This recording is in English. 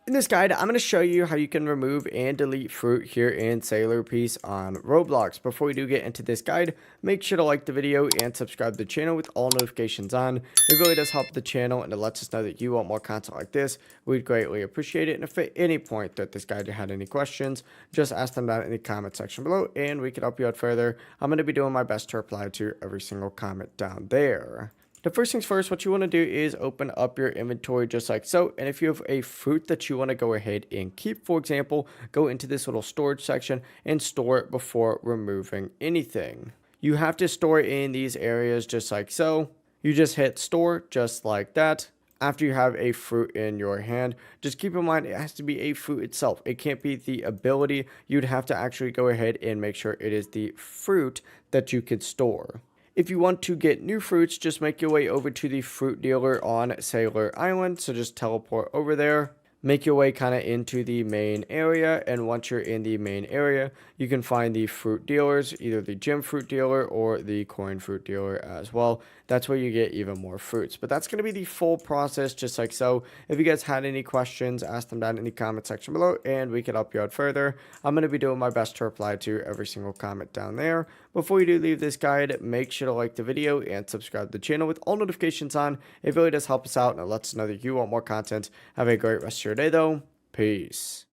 In this guide, I'm going to show you how you can remove and delete fruit here in Sailor Piece on Roblox. Before we do get into this guide, make sure to like the video and subscribe to the channel with all notifications on. It really does help the channel and it lets us know that you want more content like this. We'd greatly appreciate it. And if at any point that this guide had any questions, just ask them down in the comment section below and we can help you out further. I'm going to be doing my best to reply to every single comment down there. The first things first, what you want to do is open up your inventory just like so. And if you have a fruit that you want to go ahead and keep, for example, go into this little storage section and store it before removing anything. You have to store it in these areas just like so. You just hit store just like that. After you have a fruit in your hand, just keep in mind it has to be a fruit itself. It can't be the ability. You'd have to actually go ahead and make sure it is the fruit that you could store. If you want to get new fruits, just make your way over to the fruit dealer on Sailor Island. So just teleport over there. Make your way kind of into the main area, and once you're in the main area, you can find the fruit dealers, either the gem fruit dealer or the coin fruit dealer as well. That's where you get even more fruits, but that's going to be the full process just like so. If you guys had any questions, ask them down in the comment section below and we can help you out further. I'm going to be doing my best to reply to every single comment down there. Before you do leave this guide, make sure to like the video and subscribe to the channel with all notifications on. It really does help us out and it lets us know that you want more content. Have a great rest of your day though. Peace.